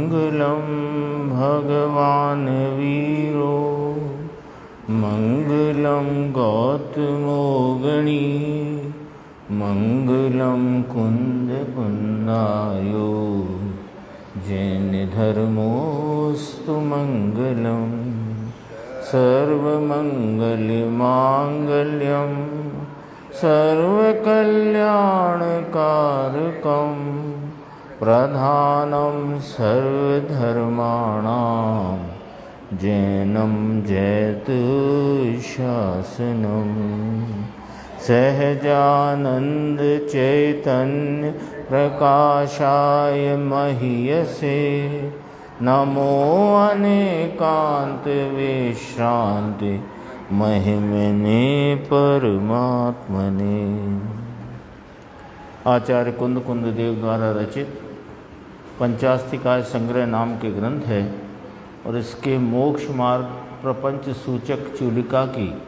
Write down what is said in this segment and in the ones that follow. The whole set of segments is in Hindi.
मंगलम भगवान वीरो मंगलम गौतमो गणी मंगलम कुंद कुंदायो जैन धर्मोस्तु मंगलम सर्वमंगलमांगल्यम सर्वकल्याणकारकं प्रधानं सर्वधर्माणां जैनं जयतुशासनं सहजानंद चैतन्य प्रकाशाय महीयसे नमो अनेकांत विश्रांति महिमने परमात्मने। आचार्य कुंद कुंद देव द्वारा रचित पंचास्तिकाय संग्रह नाम के ग्रंथ है और इसके मोक्ष मार्ग प्रपंच सूचक चूलिका की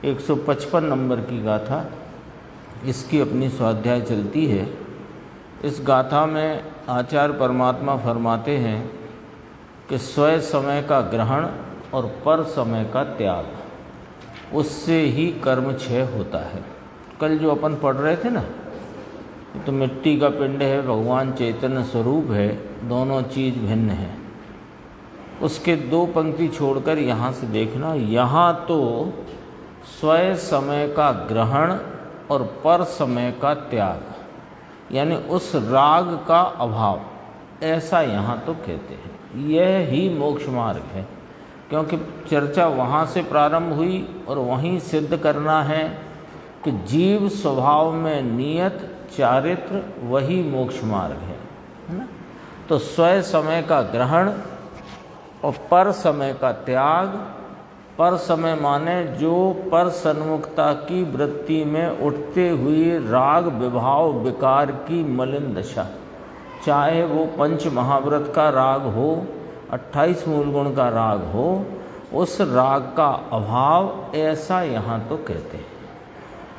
155 नंबर की गाथा, इसकी अपनी स्वाध्याय चलती है। इस गाथा में आचार्य परमात्मा फरमाते हैं कि स्वयं समय का ग्रहण और पर समय का त्याग, उससे ही कर्म क्षय होता है। कल जो अपन पढ़ रहे थे ना, तो मिट्टी का पिंड है, भगवान चैतन्य स्वरूप है, दोनों चीज़ भिन्न है। उसके दो पंक्ति छोड़कर यहाँ से देखना, यहाँ तो स्वयं समय का ग्रहण और पर समय का त्याग, यानी उस राग का अभाव, ऐसा यहाँ तो कहते हैं। यह ही मोक्ष मार्ग है, क्योंकि चर्चा वहाँ से प्रारंभ हुई और वहीं सिद्ध करना है कि जीव स्वभाव में नियत चारित्र वही मोक्ष मार्ग है ना। तो स्वयं समय का ग्रहण और पर समय का त्याग। पर समय माने जो पर सन्मुखता की वृत्ति में उठते हुए राग विभाव विकार की मलिन दशा, चाहे वो पंच महाव्रत का राग हो, 28 मूल गुण का राग हो, उस राग का अभाव, ऐसा यहाँ तो कहते हैं।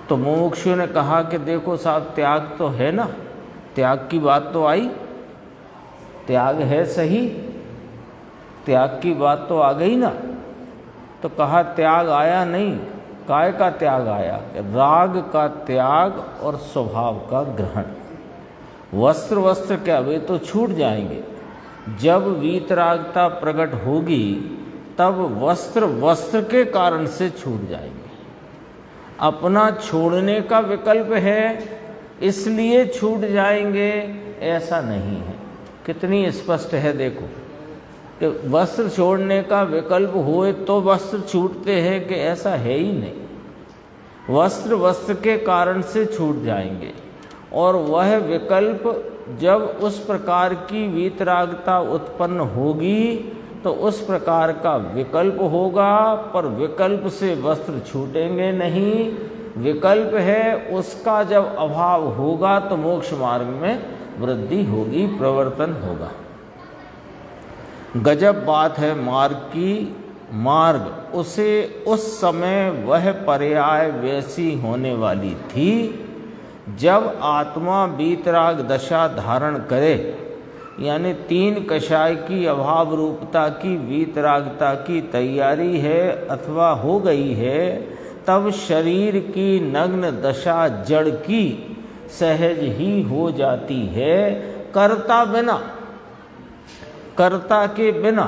तो मुमुक्षु ने कहा कि देखो साहब, त्याग तो है ना, त्याग की बात तो आई, त्याग है सही, त्याग की बात तो आ गई ना। तो कहा त्याग आया नहीं, काय का त्याग आया? राग का त्याग और स्वभाव का ग्रहण। वस्त्र क्या, वे तो छूट जाएंगे। जब वीतरागता प्रकट होगी तब वस्त्र के कारण से छूट जाएंगे। अपना छोड़ने का विकल्प है इसलिए छूट जाएंगे, ऐसा नहीं है। कितनी स्पष्ट है देखो कि वस्त्र छोड़ने का विकल्प होए तो वस्त्र छूटते हैं, कि ऐसा है ही नहीं। वस्त्र के कारण से छूट जाएंगे, और वह विकल्प जब उस प्रकार की वीतरागता उत्पन्न होगी तो उस प्रकार का विकल्प होगा, पर विकल्प से वस्त्र छूटेंगे नहीं। विकल्प है, उसका जब अभाव होगा तो मोक्ष मार्ग में वृद्धि होगी, प्रवर्तन होगा। गजब बात है मार्ग की। मार्ग उसे उस समय वह पर्याय वैसी होने वाली थी जब आत्मा वीतराग दशा धारण करे, यानी 3 कषाय की अभाव रूपता की वीतरागता की तैयारी है अथवा हो गई है, तब शरीर की नग्न दशा जड़ की सहज ही हो जाती है, कर्ता के बिना।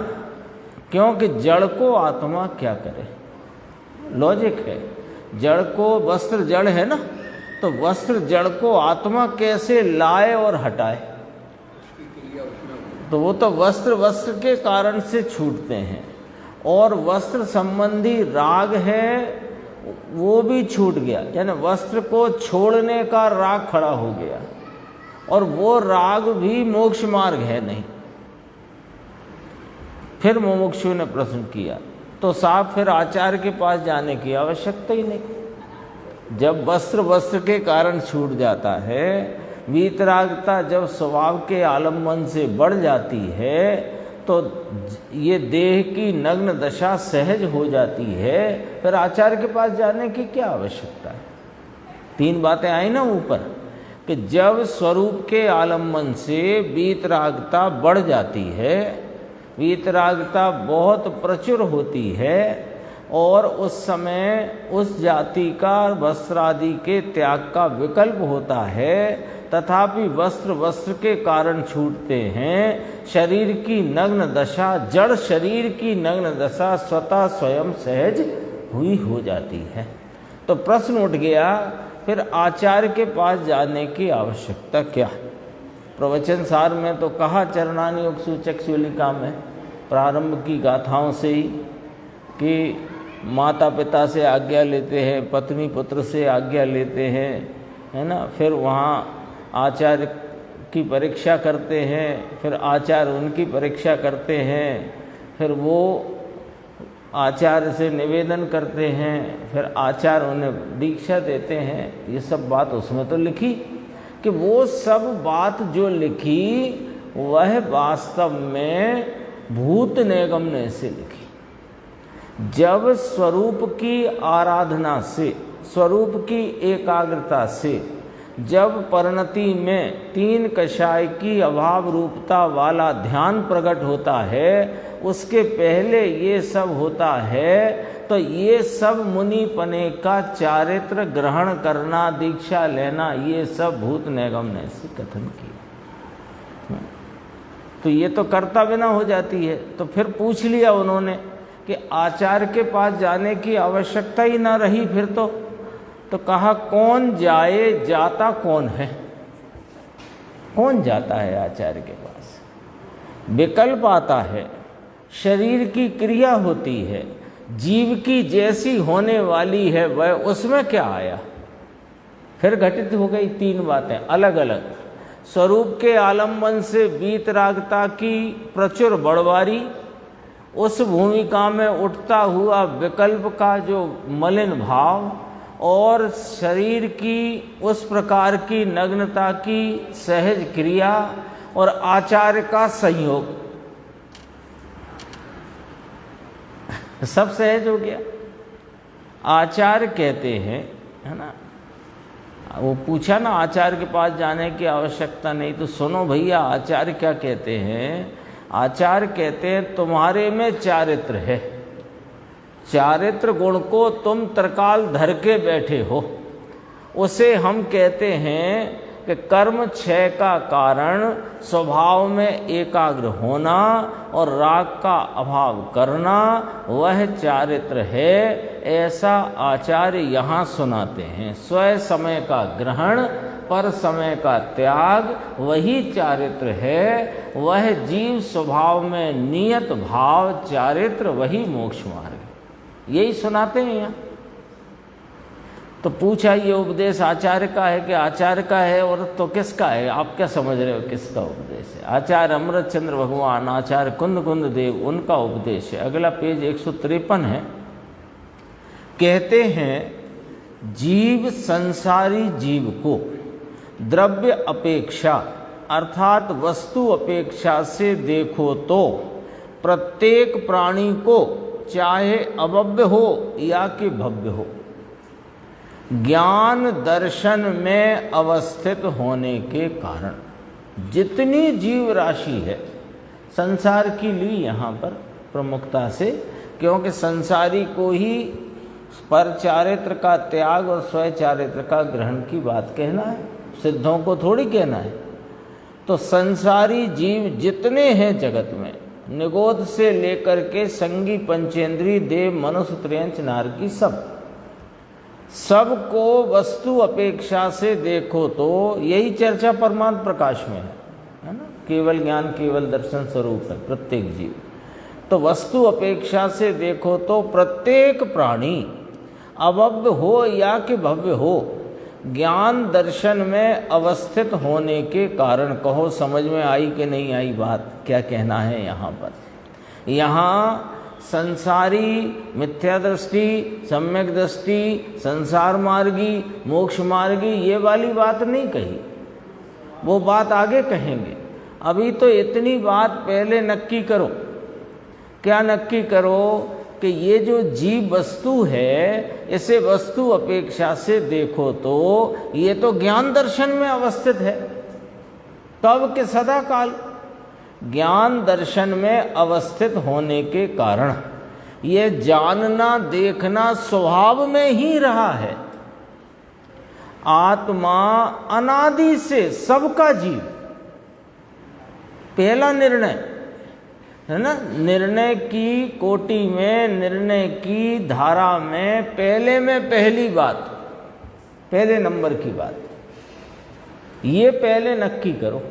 क्योंकि जड़ को आत्मा क्या करे? लॉजिक है, जड़ को वस्त्र जड़ है ना, तो वस्त्र जड़ को आत्मा कैसे लाए और हटाए? तो वो तो वस्त्र के कारण से छूटते हैं, और वस्त्र संबंधी राग है वो भी छूट गया, यानी वस्त्र को छोड़ने का राग खड़ा हो गया, और वो राग भी मोक्ष मार्ग है नहीं। फिर मुमुक्षु ने प्रश्न किया, तो साहब फिर आचार्य के पास जाने की आवश्यकता ही नहीं। जब वस्त्र के कारण छूट जाता है, वीतरागता जब स्वभाव के आलम्बन से बढ़ जाती है, तो ये देह की नग्न दशा सहज हो जाती है, फिर आचार्य के पास जाने की क्या आवश्यकता है? 3 बातें आई ना ऊपर, कि जब स्वरूप के आलम्बन से वीतरागता बढ़ जाती है, वीतरागता बहुत प्रचुर होती है और उस समय उस जाति का वस्त्रादि के त्याग का विकल्प होता है, तथापि वस्त्र के कारण छूटते हैं, शरीर की नग्न दशा, जड़ शरीर की नग्न दशा स्वतः स्वयं सहज हुई हो जाती है। तो प्रश्न उठ गया, फिर आचार्य के पास जाने की आवश्यकता क्या? प्रवचन सार में तो कहा चरणानि योग सूचक चूलिका में प्रारंभ की गाथाओं से ही कि माता पिता से आज्ञा लेते हैं, पत्नी पुत्र से आज्ञा लेते हैं, है ना, फिर वहाँ आचार्य की परीक्षा करते हैं, फिर आचार्य उनकी परीक्षा करते हैं, फिर वो आचार्य से निवेदन करते हैं, फिर आचार्य उन्हें दीक्षा देते हैं। ये सब बात उसमें तो लिखी कि वो सब बात जो लिखी वह वास्तव में भूत निगमने से लिखी। जब स्वरूप की आराधना से, स्वरूप की एकाग्रता से जब परिणति में तीन कषाय की अभाव रूपता वाला ध्यान प्रकट होता है, उसके पहले ये सब होता है, तो ये सब मुनिपने का चारित्र ग्रहण करना, दीक्षा लेना, ये सब भूत निगमने से कथन किया। तो ये तो कर्ता बिना हो जाती है। तो फिर पूछ लिया उन्होंने कि आचार्य के पास जाने की आवश्यकता ही ना रही फिर तो कहा कौन जाए, जाता कौन है? कौन जाता है आचार्य के पास? विकल्प आता है, शरीर की क्रिया होती है, जीव की जैसी होने वाली है वह, उसमें क्या आया? फिर घटित हो गई तीन बातें अलग अलग। स्वरूप के आलम्बन से वीतरागता की प्रचुर बढ़वारी, उस भूमिका में उठता हुआ विकल्प का जो मलिन भाव, और शरीर की उस प्रकार की नग्नता की सहज क्रिया, और आचार्य का संयोग, सब सहज हो गया। आचार्य कहते हैं, है ना, वो पूछा ना आचार्य के पास जाने की आवश्यकता नहीं, तो सुनो भैया आचार्य क्या कहते हैं। आचार्य कहते हैं तुम्हारे में चारित्र है, चारित्र गुण को तुम त्रिकाल धर के बैठे हो, उसे हम कहते हैं कि कर्म क्षय का कारण स्वभाव में एकाग्र होना और राग का अभाव करना, वह चारित्र है। ऐसा आचार्य यहाँ सुनाते हैं। स्वयं समय का ग्रहण, पर समय का त्याग, वही चारित्र है। वह जीव स्वभाव में नियत भाव चारित्र, वही मोक्ष मार्ग, यही सुनाते हैं यहाँ। तो पूछा ये उपदेश आचार्य का है कि आचार्य का है, और तो किसका है? आप क्या समझ रहे हो किसका उपदेश है? आचार्य अमृतचंद्र भगवान, आचार्य कुंद देव, उनका उपदेश है। अगला पेज 153 है। कहते हैं जीव, संसारी जीव को द्रव्य अपेक्षा अर्थात वस्तु अपेक्षा से देखो तो प्रत्येक प्राणी को, चाहे अभव्य हो या कि भव्य हो, ज्ञान दर्शन में अवस्थित होने के कारण जितनी जीव राशि है संसार की ली यहाँ पर प्रमुखता से, क्योंकि संसारी को ही पर चारित्र का त्याग और स्वयं चारित्र का ग्रहण की बात कहना है, सिद्धों को थोड़ी कहना है। तो संसारी जीव जितने हैं जगत में, निगोद से लेकर के संगी पंचेंद्री देव मनुष्य त्रियंच नारकी, सबको वस्तु अपेक्षा से देखो तो यही चर्चा परमात्म प्रकाश में है ना, केवल ज्ञान केवल दर्शन स्वरूप है प्रत्येक जीव। तो वस्तु अपेक्षा से देखो तो प्रत्येक प्राणी अभव्य हो या कि भव्य हो, ज्ञान दर्शन में अवस्थित होने के कारण, कहो समझ में आई कि नहीं आई बात? क्या कहना है यहाँ पर? यहाँ संसारी, मिथ्या दृष्टि, सम्यक दृष्टि, संसार मार्गी, मोक्ष मार्गी, ये वाली बात नहीं कही, वो बात आगे कहेंगे। अभी तो इतनी बात पहले नक्की करो। क्या नक्की करो? कि ये जो जीव वस्तु है, इसे वस्तु अपेक्षा से देखो तो ये तो ज्ञान दर्शन में अवस्थित है, तब के सदा काल ज्ञान दर्शन में अवस्थित होने के कारण ये जानना देखना स्वभाव में ही रहा है। आत्मा अनादि से सबका जीव, पहला निर्णय है ना, निर्णय की कोटि में, निर्णय की धारा में पहली बात, पहले नंबर की बात, ये पहले नक्की करो।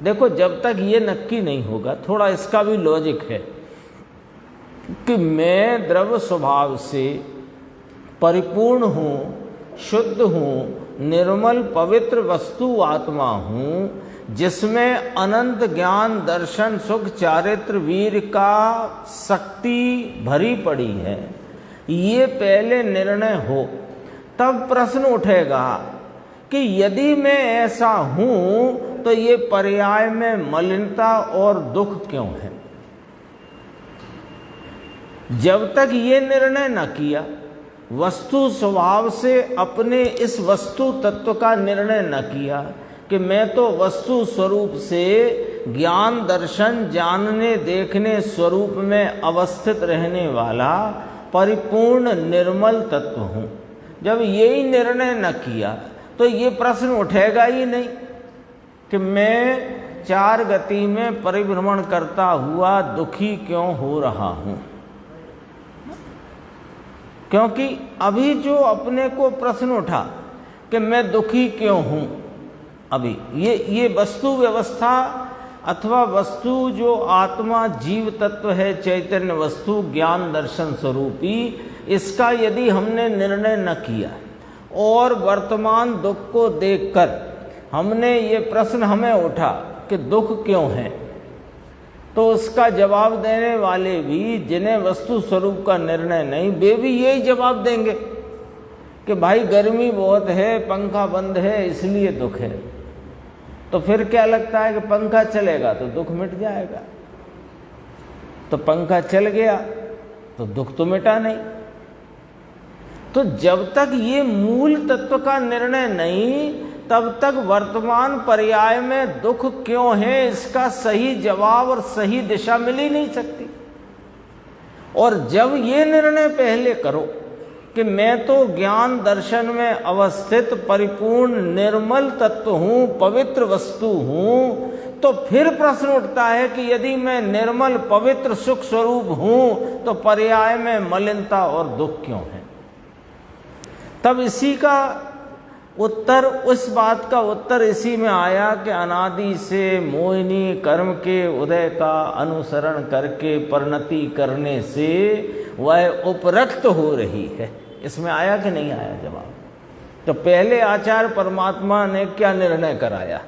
देखो जब तक ये नक्की नहीं होगा, थोड़ा इसका भी लॉजिक है कि मैं द्रव्य स्वभाव से परिपूर्ण हूँ, शुद्ध हूँ, निर्मल पवित्र वस्तु आत्मा हूँ, जिसमें अनंत ज्ञान दर्शन सुख चारित्र वीर का शक्ति भरी पड़ी है, ये पहले निर्णय हो, तब प्रश्न उठेगा कि यदि मैं ऐसा हूं तो ये पर्याय में मलिनता और दुख क्यों है। जब तक ये निर्णय न किया, वस्तु स्वभाव से अपने इस वस्तु तत्व का निर्णय न किया कि मैं तो वस्तु स्वरूप से ज्ञान दर्शन जानने देखने स्वरूप में अवस्थित रहने वाला परिपूर्ण निर्मल तत्व हूँ, जब यही निर्णय न किया तो ये प्रश्न उठेगा ही नहीं कि मैं चार गति में परिभ्रमण करता हुआ दुखी क्यों हो रहा हूँ। क्योंकि अभी जो अपने को प्रश्न उठा कि मैं दुखी क्यों हूँ, अभी ये वस्तु व्यवस्था अथवा वस्तु जो आत्मा जीव तत्व है, चैतन्य वस्तु ज्ञान दर्शन स्वरूपी, इसका यदि हमने निर्णय न किया और वर्तमान दुख को देखकर हमने ये प्रश्न हमें उठा कि दुख क्यों है, तो उसका जवाब देने वाले भी जिन्हें वस्तु स्वरूप का निर्णय नहीं, वे भी यही जवाब देंगे कि भाई गर्मी बहुत है, पंखा बंद है, इसलिए दुख है। तो फिर क्या लगता है कि पंखा चलेगा तो दुख मिट जाएगा, तो पंखा चल गया तो दुख तो मिटा नहीं। तो जब तक ये मूल तत्व का निर्णय नहीं, तब तक वर्तमान पर्याय में दुख क्यों है इसका सही जवाब और सही दिशा मिल ही नहीं सकती। और जब ये निर्णय पहले करो कि मैं तो ज्ञान दर्शन में अवस्थित परिपूर्ण निर्मल तत्व हूँ, पवित्र वस्तु हूँ, तो फिर प्रश्न उठता है कि यदि मैं निर्मल पवित्र सुख स्वरूप हूँ तो पर्याय में मलिनता और दुख क्यों है। तब इसी का उत्तर, उस बात का उत्तर इसी में आया कि अनादि से मोहिनी कर्म के उदय का अनुसरण करके परिणति करने से वह उपरक्त हो रही है। इसमें आया कि नहीं आया जवाब। तो पहले आचार्य परमात्मा ने क्या निर्णय कराया,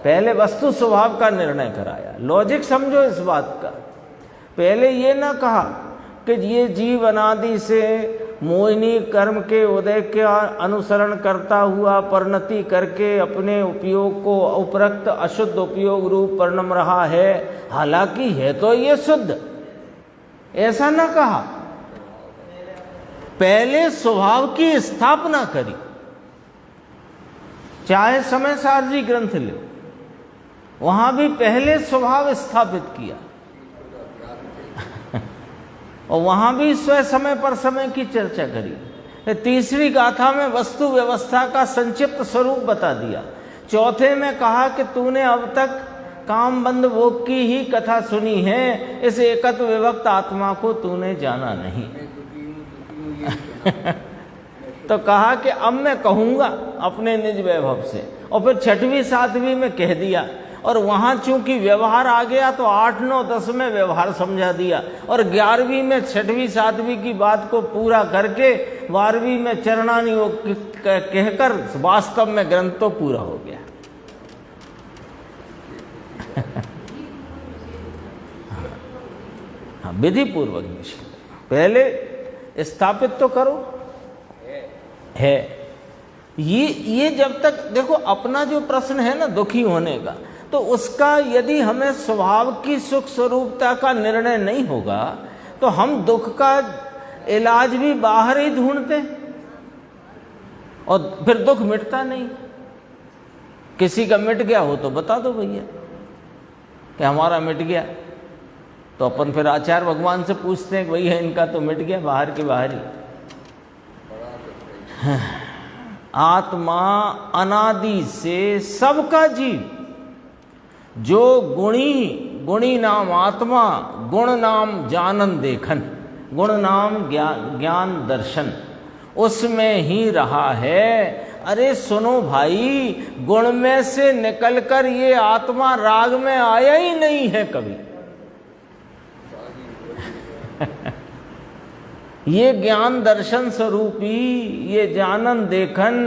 पहले वस्तु स्वभाव का निर्णय कराया। लॉजिक समझो इस बात का। पहले ये ना कहा कि ये जीव अनादि से मोहिनी कर्म के उदय का अनुसरण करता हुआ परिणति करके अपने उपयोग को उपरक्त अशुद्ध उपयोग रूप परिणम रहा है, हालांकि है तो ये शुद्ध, ऐसा ना कहा। पहले स्वभाव की स्थापना करी। चाहे समय सार जी ग्रंथ ले, वहां भी पहले स्वभाव स्थापित किया और वहां भी स्वयं समय पर समय की चर्चा करी। तीसरी गाथा में वस्तु व्यवस्था का संक्षिप्त स्वरूप बता दिया। चौथे में कहा कि तूने अब तक काम बंद भोग की ही कथा सुनी है, इस एकत्व विभक्त आत्मा को तूने जाना नहीं। तो कहा कि अब मैं कहूंगा अपने निज वैभव से। और फिर छठवीं सातवीं में कह दिया, और वहां चूंकि व्यवहार आ गया तो 8, 9, 10 में व्यवहार समझा दिया, और 11वीं में छठवीं सातवीं की बात को पूरा करके 12वीं में चरणानुयोग कहकर वास्तव में ग्रंथ तो पूरा हो गया। हाँ, विधि पूर्वक विषय पहले स्थापित तो करो है। ये जब तक देखो अपना जो प्रश्न है ना दुखी होने का, तो उसका यदि हमें स्वभाव की सुख स्वरूपता का निर्णय नहीं होगा तो तो हम दुख का इलाज भी बाहर ही ढूंढते हैं और फिर दुख मिटता नहीं। किसी का मिट गया हो तो बता दो भैया कि हमारा मिट गया, तो अपन फिर आचार्य भगवान से पूछते हैं भैया इनका तो मिट गया, बाहर के बाहर ही। आत्मा अनादि से सबका जीव, जो गुणी नाम आत्मा, गुण नाम जानन देखन, गुण नाम ज्ञान दर्शन, उसमें ही रहा है। अरे सुनो भाई, गुण में से निकलकर ये आत्मा राग में आया ही नहीं है कभी। ये ज्ञान दर्शन स्वरूपी, ये जानन देखन,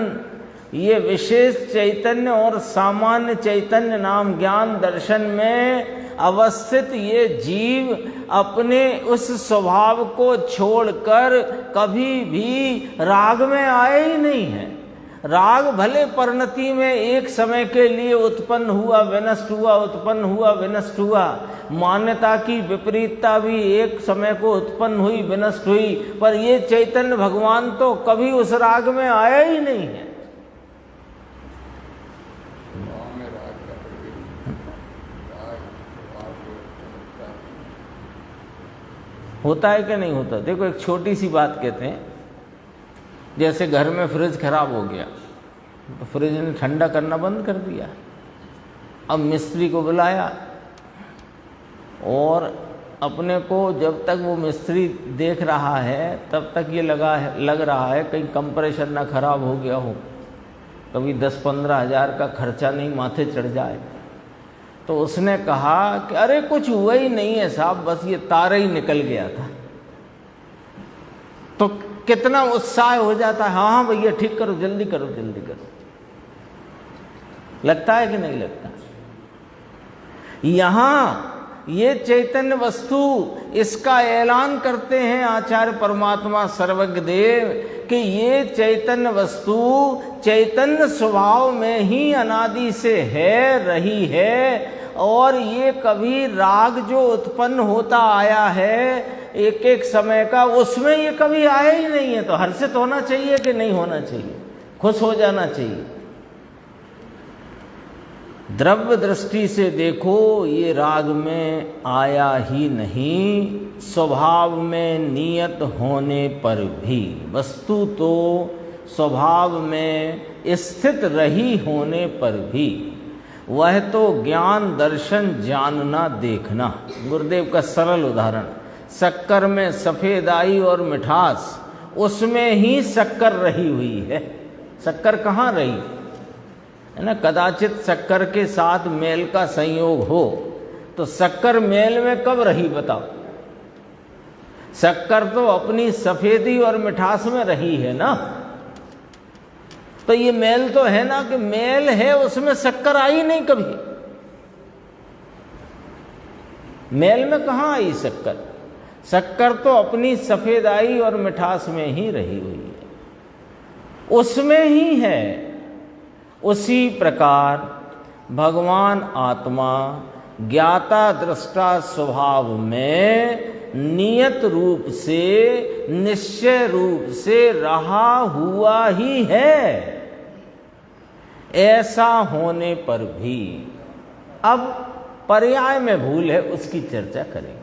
ये विशेष चैतन्य और सामान्य चैतन्य नाम ज्ञान दर्शन में अवस्थित ये जीव अपने उस स्वभाव को छोड़कर कभी भी राग में आए ही नहीं है। राग भले परिणति में एक समय के लिए उत्पन्न हुआ विनष्ट हुआ, उत्पन्न हुआ विनष्ट हुआ, मान्यता की विपरीतता भी एक समय को उत्पन्न हुई विनष्ट हुई, पर ये चैतन्य भगवान तो कभी उस राग में आया ही नहीं है। होता है कि नहीं होता? देखो एक छोटी सी बात कहते हैं, जैसे घर में फ्रिज खराब हो गया तो फ्रिज ने ठंडा करना बंद कर दिया। अब मिस्त्री को बुलाया और अपने को जब तक वो मिस्त्री देख रहा है तब तक ये लग रहा है कहीं कंप्रेसर ना खराब हो गया हो, कभी 10-15 हज़ार का खर्चा नहीं माथे चढ़ जाए। तो उसने कहा कि अरे कुछ हुआ ही नहीं है साहब, बस ये तार ही निकल गया था। तो कितना उत्साह हो जाता है, हाँ हाँ भैया ठीक करो, जल्दी करो जल्दी करो। लगता है कि नहीं लगता? यहां ये चैतन्य वस्तु इसका ऐलान करते हैं आचार्य परमात्मा सर्वज्ञ देव कि ये चैतन्य वस्तु चैतन्य स्वभाव में ही अनादि से है, रही है, और ये कभी राग जो उत्पन्न होता आया है एक एक समय का, उसमें ये कभी आया ही नहीं है। तो हर्षित होना चाहिए कि नहीं होना चाहिए? खुश हो जाना चाहिए। द्रव्य दृष्टि से देखो ये राग में आया ही नहीं, स्वभाव में नियत होने पर भी, वस्तु तो स्वभाव में स्थित रही होने पर भी, वह तो ज्ञान दर्शन जानना देखना। गुरुदेव का सरल उदाहरण, शक्कर में सफेदाई और मिठास, उसमें ही शक्कर रही हुई है। शक्कर कहाँ रही है ना? कदाचित शक्कर के साथ मेल का संयोग हो तो शक्कर मेल में कब रही बताओ? शक्कर तो अपनी सफेदी और मिठास में रही है ना। तो ये मेल तो है ना कि मेल है, उसमें शक्कर आई नहीं कभी। मेल में कहाँ आई शक्कर? शक्कर तो अपनी सफेदाई और मिठास में ही रही हुई है, उसमें ही है। उसी प्रकार भगवान आत्मा ज्ञाता दृष्टा स्वभाव में नियत रूप से, निश्चय रूप से रहा हुआ ही है। ऐसा होने पर भी अब पर्याय में भूल है, उसकी चर्चा करेंगे।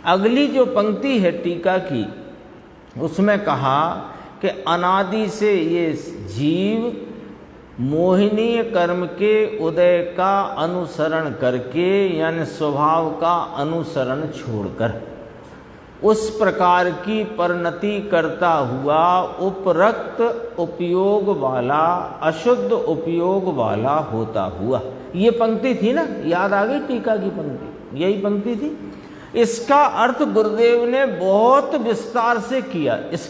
अगली जो पंक्ति है टीका की, उसमें कहा कि अनादि से ये जीव मोहिनीय कर्म के उदय का अनुसरण करके, यानी स्वभाव का अनुसरण छोड़कर, उस प्रकार की परिणति करता हुआ उपरक्त उपयोग वाला, अशुद्ध उपयोग वाला होता हुआ। ये पंक्ति थी ना, याद आ गई टीका की पंक्ति? यही पंक्ति थी। इसका अर्थ गुरुदेव ने बहुत विस्तार से किया इस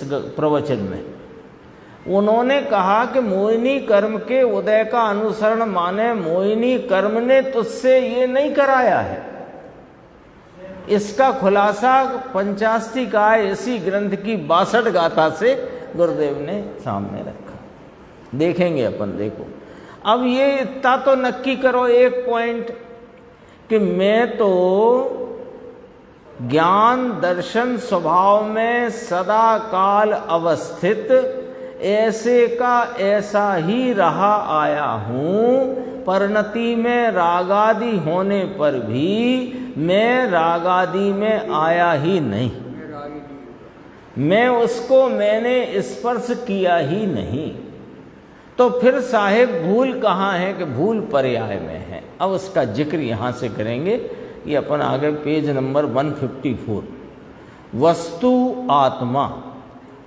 प्रवचन में। उन्होंने कहा कि मोहिनी कर्म के उदय का अनुसरण माने मोहिनी कर्म ने तुझसे ये नहीं कराया है। इसका खुलासा पंचास्तिकाय इसी ग्रंथ की 62 गाथा से गुरुदेव ने सामने रखा। देखेंगे अपन। देखो अब ये इतना तो नक्की करो एक पॉइंट कि मैं तो ज्ञान दर्शन स्वभाव में सदा काल अवस्थित, ऐसे का ऐसा ही रहा आया हूँ। परिणति में रागादि होने पर भी मैं रागादि में आया ही नहीं, मैं उसको मैंने स्पर्श किया ही नहीं। तो फिर साहेब भूल कहाँ है कि भूल पर्याय में है। अब उसका जिक्र यहाँ से करेंगे। ये अपन आगे पेज नंबर 154। वस्तु आत्मा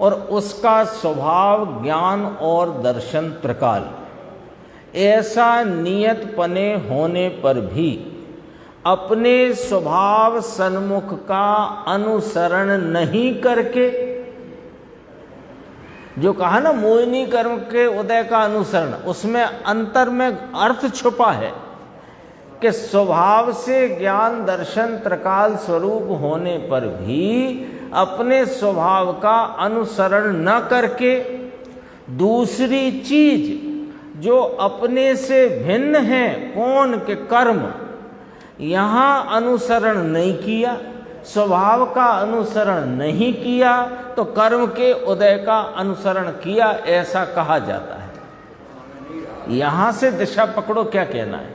और उसका स्वभाव ज्ञान और दर्शन त्रिकाल, ऐसा नियत पने होने पर भी अपने स्वभाव सन्मुख का अनुसरण नहीं करके, जो कहा ना मोहिनी कर्म के उदय का अनुसरण, उसमें अंतर में अर्थ छुपा है कि स्वभाव से ज्ञान दर्शन त्रिकाल स्वरूप होने पर भी अपने स्वभाव का अनुसरण न करके दूसरी चीज जो अपने से भिन्न है, कौन के कर्म, यहाँ अनुसरण नहीं किया, स्वभाव का अनुसरण नहीं किया, तो कर्म के उदय का अनुसरण किया, ऐसा कहा जाता है। यहाँ से दिशा पकड़ो, क्या कहना है।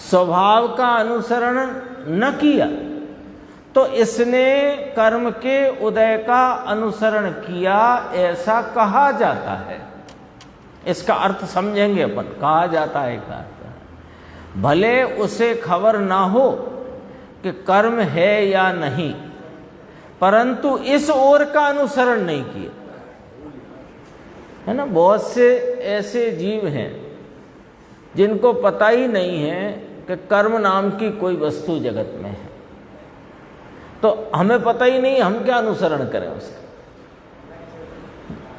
स्वभाव का अनुसरण न किया तो इसने कर्म के उदय का अनुसरण किया, ऐसा कहा जाता है। इसका अर्थ समझेंगे अपन। कहा जाता है का अर्थ, भले उसे खबर ना हो कि कर्म है या नहीं, परंतु इस ओर का अनुसरण नहीं किया। है ना, बहुत से ऐसे जीव हैं जिनको पता ही नहीं है कि कर्म नाम की कोई वस्तु जगत में है। तो हमें पता ही नहीं, हम क्या अनुसरण करें उसका।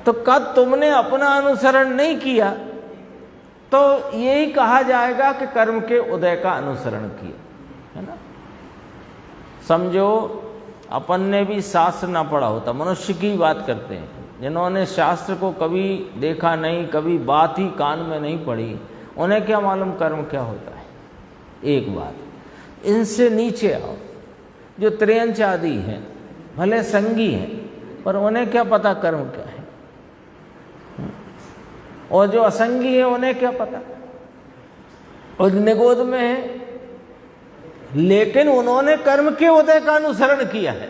तो कब तुमने अपना अनुसरण नहीं किया तो यही कहा जाएगा कि कर्म के उदय का अनुसरण किया। है ना, समझो अपन ने भी शास्त्र ना पढ़ा होता, मनुष्य की बात करते हैं, जिन्होंने शास्त्र को कभी देखा नहीं, कभी बात ही कान में नहीं पढ़ी, उन्हें क्या मालूम कर्म क्या होता है। एक बात, इनसे नीचे आओ, जो त्रियंच आदि हैं, भले संगी हैं, पर उन्हें क्या पता कर्म क्या है। और जो असंगी है उन्हें क्या पता, और निगोद में है, लेकिन उन्होंने कर्म के उदय का अनुसरण किया है।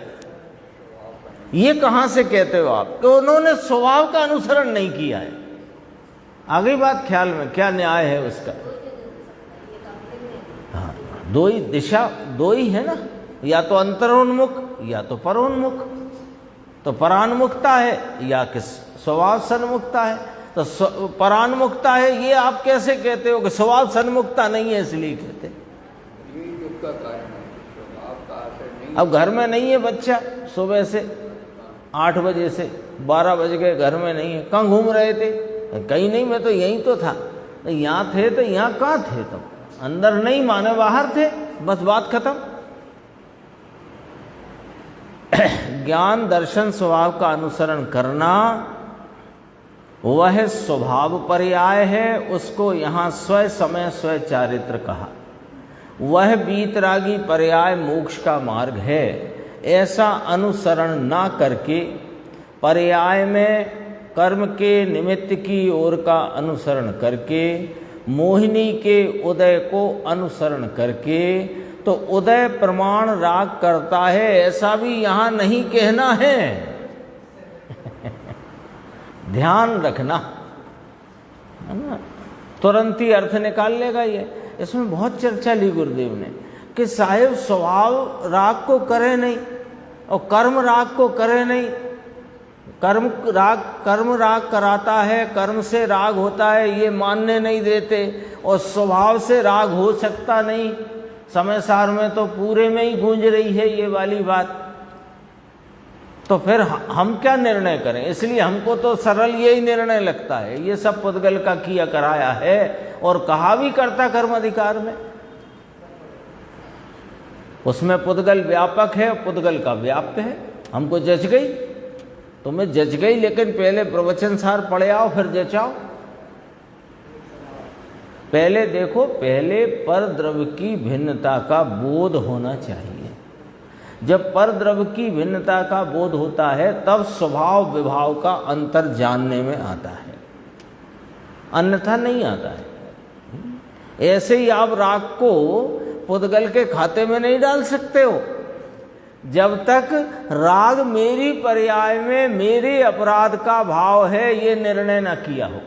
ये कहां से कहते हो आप कि उन्होंने स्वभाव का अनुसरण नहीं किया है। आगे बात ख्याल में, क्या न्याय है उसका। हाँ, दो ही दिशा, दो ही है ना, या तो अंतरोन्मुख या तो परोन्मुख। तो परान्मुखता है या कि स्वभाव सन्मुखता है। तो परान्मुखता है, ये आप कैसे कहते हो कि स्वभाव सन्मुखता नहीं है, इसलिए कहते। अब घर में नहीं है बच्चा, सुबह से 8 बजे से 12 बज गए, घर में नहीं है, कहाँ घूम रहे थे, कहीं नहीं, मैं तो यहीं तो था। तो यहाँ थे तो यहाँ कहाँ थे तुम, अंदर नहीं माने बाहर थे, बस बात खत्म। ज्ञान दर्शन स्वभाव का अनुसरण करना वह स्वभाव पर्याय है, उसको यहाँ स्व समय स्व चारित्र कहा। वह बीतरागी पर्याय मोक्ष का मार्ग है। ऐसा अनुसरण ना करके पर्याय में कर्म के निमित्त की ओर का अनुसरण करके, मोहिनी के उदय को अनुसरण करके, तो उदय प्रमाण राग करता है, ऐसा भी यहाँ नहीं कहना है। ध्यान रखना, है ना, तुरंत ही अर्थ निकाल लेगा ये। इसमें बहुत चर्चा ली गुरुदेव ने कि साहिब स्वभाव राग को करे नहीं और कर्म राग को करे नहीं। कर्म राग कराता है, कर्म से राग होता है, ये मानने नहीं देते, और स्वभाव से राग हो सकता नहीं। समय सार में तो पूरे में ही गूंज रही है ये वाली बात। तो फिर हम क्या निर्णय करें। इसलिए हमको तो सरल यही निर्णय लगता है, ये सब पुद्गल का किया कराया है, और कहा भी करता कर्म अधिकार में। उसमें पुद्गल व्यापक है, पुद्गल का व्याप्य है। हमको जच गई, तुम्हें जच गई, लेकिन पहले प्रवचन सार पढ़े आओ, फिर जचाओ। पहले देखो, पहले पर द्रव्य की भिन्नता का बोध होना चाहिए। जब पर द्रव्य की भिन्नता का बोध होता है तब स्वभाव विभाव का अंतर जानने में आता है, अन्यथा नहीं आता है। ऐसे ही आप राग को पुद्गल के खाते में नहीं डाल सकते हो जब तक राग मेरी पर्याय में मेरे अपराध का भाव है ये निर्णय ना किया हो।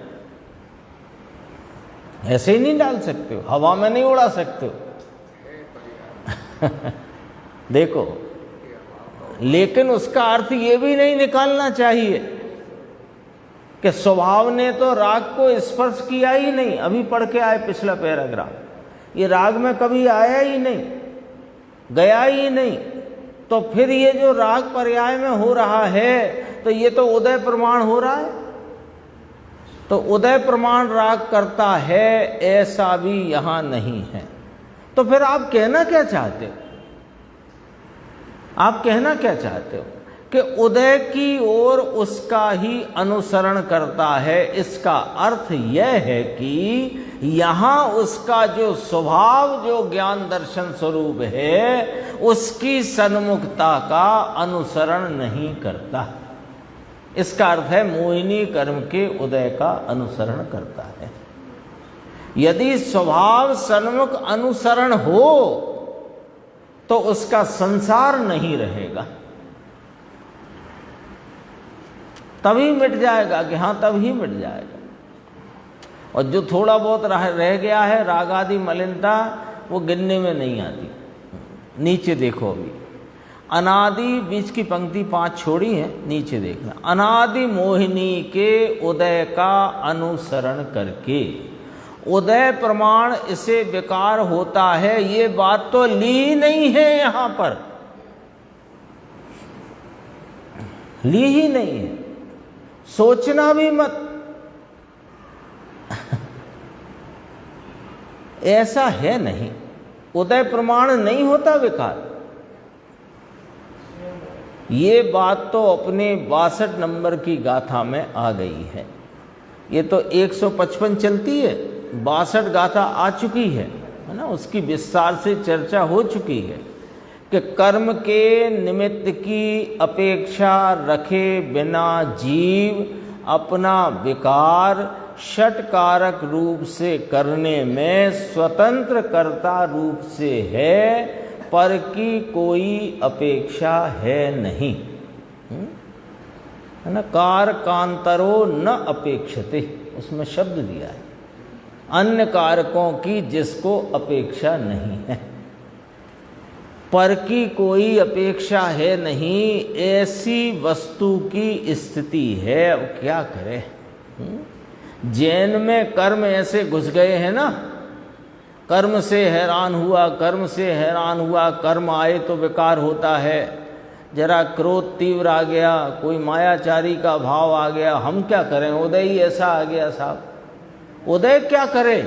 ऐसे ही नहीं डाल सकते हो, हवा में नहीं उड़ा सकते हो। देखो, लेकिन उसका अर्थ ये भी नहीं निकालना चाहिए कि स्वभाव ने तो राग को स्पर्श किया ही नहीं। अभी पढ़ के आए पिछला पैराग्राफ, ये राग में कभी आया ही नहीं, गया ही नहीं, तो फिर ये जो राग पर्याय में हो रहा है तो ये तो उदय प्रमाण हो रहा है। तो उदय प्रमाण राग करता है ऐसा भी यहां नहीं है। तो फिर आप कहना क्या चाहते हो? आप कहना क्या चाहते हो कि उदय की ओर उसका ही अनुसरण करता है। इसका अर्थ यह है कि यहां उसका जो स्वभाव, जो ज्ञान दर्शन स्वरूप है, उसकी सन्मुखता का अनुसरण नहीं करता। इसका अर्थ है मोहिनी कर्म के उदय का अनुसरण करता है। यदि स्वभाव सन्मुख अनुसरण हो तो उसका संसार नहीं रहेगा, तभी मिट जाएगा कि हाँ तभी मिट जाएगा। और जो थोड़ा बहुत रह गया है राग आदि मलिनता, वो गिनने में नहीं आती। नीचे देखो, अभी अनादि, बीच की पंक्ति 5 छोड़ी है, नीचे देखना। अनादि मोहिनी के उदय का अनुसरण करके उदय प्रमाण इसे बेकार होता है, ये बात तो ली नहीं है, यहां पर ली ही नहीं है, सोचना भी मत। ऐसा है नहीं, उदय प्रमाण नहीं होता बेकार। ये बात तो अपने 62 नंबर की गाथा में आ गई है। ये तो 155 चलती है, 62 गाथा आ चुकी है ना, उसकी विस्तार से चर्चा हो चुकी है कि कर्म के निमित्त की अपेक्षा रखे बिना जीव अपना विकार षटकारक रूप से करने में स्वतंत्र कर्ता रूप से है, पर की कोई अपेक्षा है नहीं, है ना। कार कांतरो न अपेक्षते, उसमें शब्द दिया है, अन्य कारकों की जिसको अपेक्षा नहीं है, पर की कोई अपेक्षा है नहीं, ऐसी वस्तु की स्थिति है। अब क्या करें? जैन में कर्म ऐसे घुस गए हैं ना, कर्म से हैरान हुआ, कर्म से हैरान हुआ, कर्म आए तो विकार होता है, जरा क्रोध तीव्र आ गया, कोई मायाचारी का भाव आ गया, हम क्या करें? उदय ही ऐसा आ गया साहब, उदय क्या करे?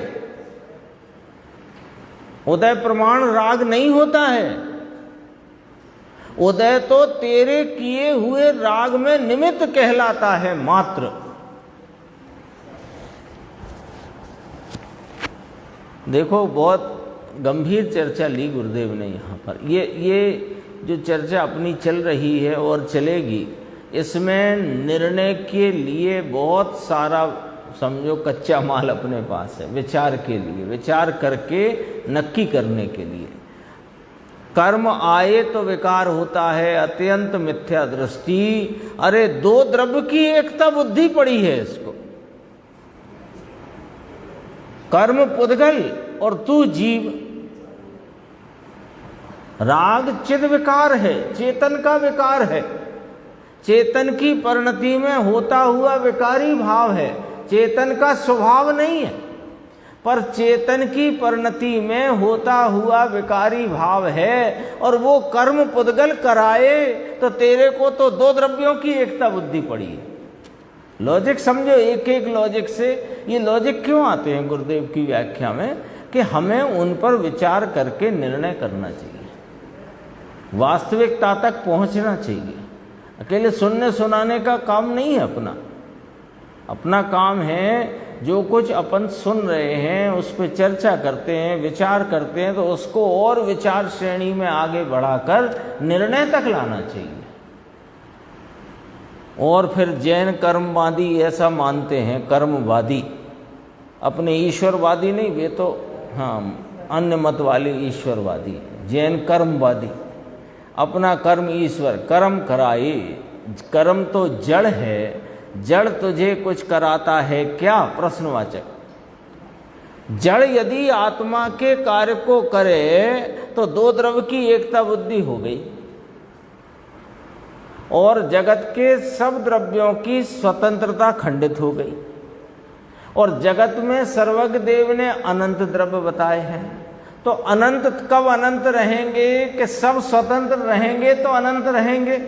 उदय प्रमाण राग नहीं होता है, उदय तो तेरे किए हुए राग में निमित्त कहलाता है मात्र। देखो, बहुत गंभीर चर्चा ली गुरुदेव ने यहाँ पर। ये जो चर्चा अपनी चल रही है और चलेगी, इसमें निर्णय के लिए बहुत सारा समझो कच्चा माल अपने पास है, विचार के लिए, विचार करके नक्की करने के लिए। कर्म आए तो विकार होता है, अत्यंत मिथ्या दृष्टि। अरे दो द्रव्य की एकता बुद्धि पड़ी है इसको, कर्म पुद्गल और तू जीव। राग चिद विकार है, चेतन का विकार है, चेतन की परिणति में होता हुआ विकारी भाव है, चेतन का स्वभाव नहीं है, पर चेतन की परिणति में होता हुआ विकारी भाव है। और वो कर्म पुद्गल कराए तो तेरे को तो दो द्रव्यों की एकता बुद्धि पड़ी है। लॉजिक समझो, एक एक लॉजिक से। ये लॉजिक क्यों आते हैं गुरुदेव की व्याख्या में? कि हमें उन पर विचार करके निर्णय करना चाहिए, वास्तविकता तक पहुंचना चाहिए। अकेले सुनने सुनाने का काम नहीं है अपना। अपना काम है जो कुछ अपन सुन रहे हैं उस पर चर्चा करते हैं, विचार करते हैं, तो उसको और विचार श्रेणी में आगे बढ़ाकर निर्णय तक लाना चाहिए। और फिर जैन कर्मवादी ऐसा मानते हैं, कर्मवादी, अपने ईश्वरवादी नहीं, वे तो हाँ अन्य मत वाले ईश्वरवादी। जैन कर्मवादी, अपना कर्म ईश्वर, कर्म कराए। कर्म तो जड़ है, जड़ तुझे कुछ कराता है क्या? प्रश्नवाचक। जड़ यदि आत्मा के कार्य को करे तो दो द्रव्य की एकता बुद्धि हो गई और जगत के सब द्रव्यों की स्वतंत्रता खंडित हो गई। और जगत में सर्वज्ञ देव ने अनंत द्रव्य बताए हैं, तो अनंत कब अनंत रहेंगे कि सब स्वतंत्र रहेंगे तो अनंत रहेंगे।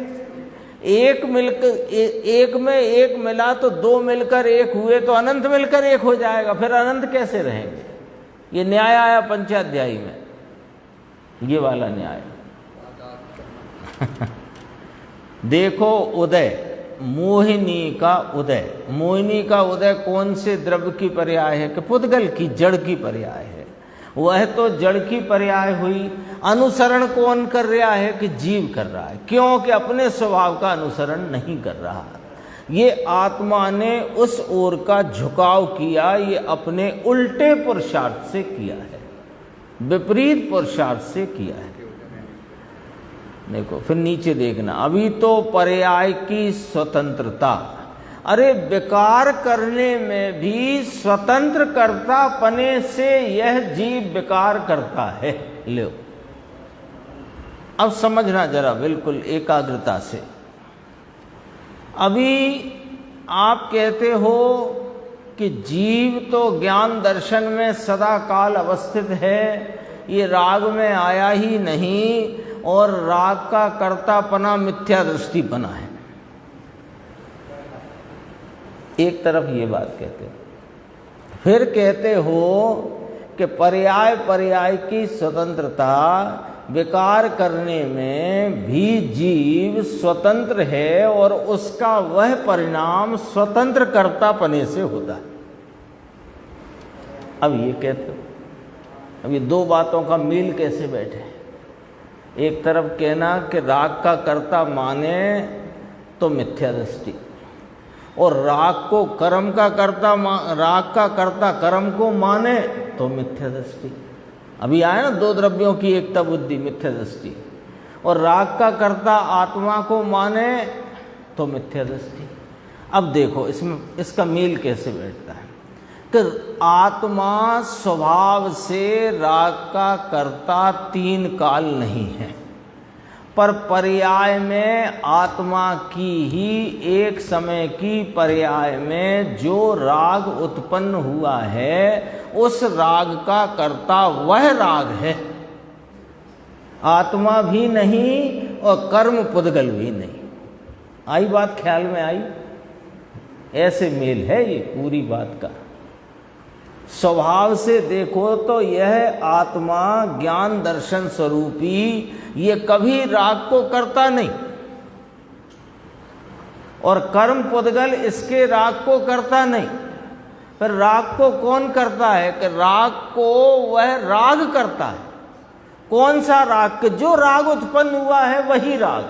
एक मिलकर एक में एक मिला तो दो मिलकर एक हुए तो अनंत मिलकर एक हो जाएगा, फिर अनंत कैसे रहेंगे? ये न्याय आया पंचाध्यायी में, ये वाला न्याय। देखो उदय, मोहिनी का उदय। मोहिनी का उदय कौन से द्रव्य की पर्याय है? कि पुद्गल की, जड़ की पर्याय है। वह तो जड़ की पर्याय हुई। अनुसरण कौन कर रहा है? कि जीव कर रहा है। क्यों? कि अपने स्वभाव का अनुसरण नहीं कर रहा। ये आत्मा ने उस ओर का झुकाव किया, ये अपने उल्टे पुरुषार्थ से किया है, विपरीत पुरुषार्थ से किया है। देखो फिर नीचे देखना, अभी तो पर्याय की स्वतंत्रता। अरे विकार करने में भी स्वतंत्र कर्ता पने से यह जीव विकार करता है। लो अब समझना जरा बिल्कुल एकाग्रता से। अभी आप कहते हो कि जीव तो ज्ञान दर्शन में सदा काल अवस्थित है, ये राग में आया ही नहीं, और राग का कर्तापना मिथ्या दृष्टिपना है। एक तरफ ये बात कहते हो, फिर कहते हो कि पर्याय पर्याय की स्वतंत्रता, विकार करने में भी जीव स्वतंत्र है और उसका वह परिणाम स्वतंत्र कर्तापने से होता है। अब ये कहते हो, अब ये दो बातों का मेल कैसे बैठे? एक तरफ कहना कि राग का कर्ता माने तो मिथ्या दृष्टि, और राग को कर्म का कर्ता, राग का कर्ता कर्म को माने तो मिथ्या दृष्टि। अभी आया ना, दो द्रव्यों की एकता बुद्धि, मिथ्या दृष्टि। और राग का कर्ता आत्मा को माने तो मिथ्या दृष्टि। अब देखो इसमें इसका मेल कैसे बैठता है कि आत्मा स्वभाव से राग का कर्ता तीन काल नहीं है, पर पर्याय में आत्मा की ही एक समय की पर्याय में जो राग उत्पन्न हुआ है, उस राग का कर्ता वह राग है, आत्मा भी नहीं और कर्म पुद्गल भी नहीं। आई बात ख्याल में आई? ऐसे मेल है ये पूरी बात का। स्वभाव से देखो तो यह आत्मा ज्ञान दर्शन स्वरूपी ये कभी राग को करता नहीं, और कर्म पुद्गल इसके राग को करता नहीं। फिर राग को कौन करता है? कि राग को वह राग करता है। कौन सा राग? कि जो राग उत्पन्न हुआ है वही राग,